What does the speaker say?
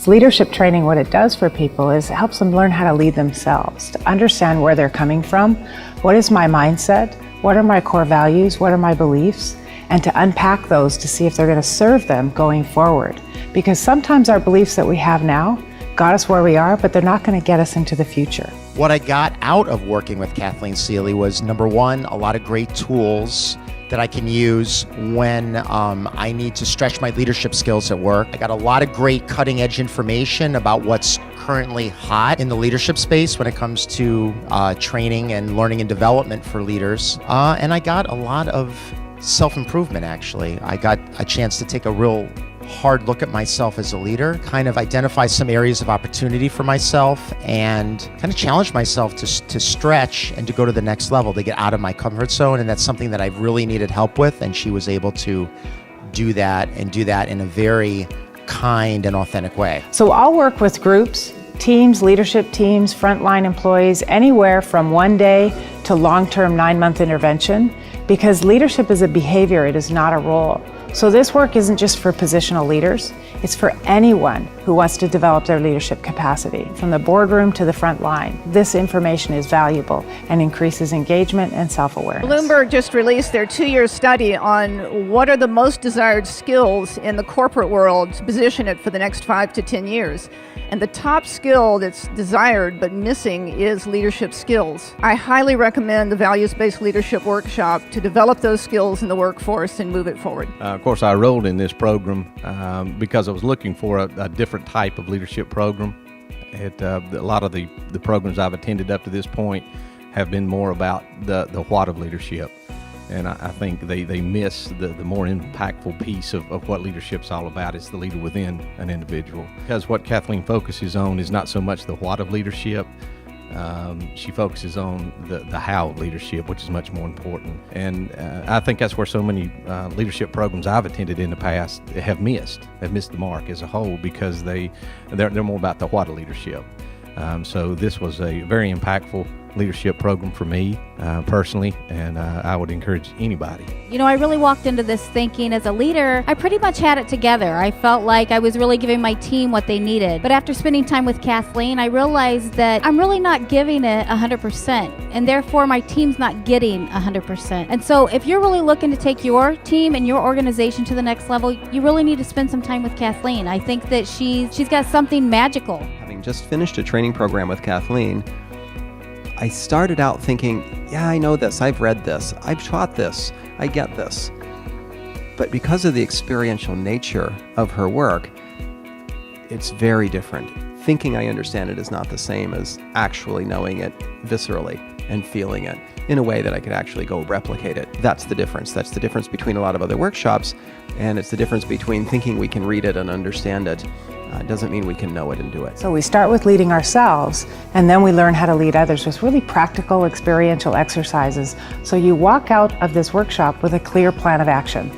So leadership training, what it does for people is it helps them learn how to lead themselves, to understand where they're coming from, what is my mindset, what are my core values, what are my beliefs, and to unpack those to see if they're going to serve them going forward. Because sometimes our beliefs that we have now got us where we are, but they're not going to get us into the future. What I got out of working with Kathleen Seeley was, number one, a lot of great tools that I can use when I need to stretch my leadership skills at work. I got a lot of great cutting edge information about what's currently hot in the leadership space when it comes to training and learning and development for leaders. And I got a lot of self-improvement, actually. I got a chance to take a real hard look at myself as a leader, kind of identify some areas of opportunity for myself, and kind of challenge myself to stretch and to go to the next level, to get out of my comfort zone. And that's something that I've really needed help with, and she was able to do that, and do that in a very kind and authentic way. So I'll work with groups, teams, leadership teams, frontline employees, anywhere from 1 day to long-term 9-month intervention, because leadership is a behavior, it is not a role. So this work isn't just for positional leaders, it's for anyone who wants to develop their leadership capacity, from the boardroom to the front line. This information is valuable and increases engagement and self-awareness. Bloomberg just released their 2-year study on what are the most desired skills in the corporate world to position it for the next 5 to 10 years. And the top skill that's desired but missing is leadership skills. I highly recommend the Values-Based Leadership Workshop to develop those skills in the workforce and move it forward. Of course, I enrolled in this program because I was looking for a different type of leadership program. A lot of the programs I've attended up to this point have been more about the what of leadership. And I think they miss the more impactful piece of what leadership's all about, is the leader within an individual. Because what Kathleen focuses on is not so much the what of leadership, she focuses on the how of leadership, which is much more important. And I think that's where so many leadership programs I've attended in the past have missed the mark as a whole, because they're more about the what of leadership. So this was a very impactful leadership program for me personally, and I would encourage anybody. You know, I really walked into this thinking, as a leader, I pretty much had it together. I felt like I was really giving my team what they needed. But after spending time with Kathleen, I realized that I'm really not giving it 100%, and therefore my team's not getting 100%. And so if you're really looking to take your team and your organization to the next level, you really need to spend some time with Kathleen. I think that she's got something magical. Having just finished a training program with Kathleen, I started out thinking, yeah, I know this, I've read this, I've taught this, I get this. But because of the experiential nature of her work, it's very different. Thinking I understand it is not the same as actually knowing it viscerally and feeling it in a way that I could actually go replicate it. That's the difference. That's the difference between a lot of other workshops, and it's the difference between thinking we can read it and understand it. Doesn't mean we can know it and do it. So we start with leading ourselves, and then we learn how to lead others with really practical experiential exercises. So you walk out of this workshop with a clear plan of action.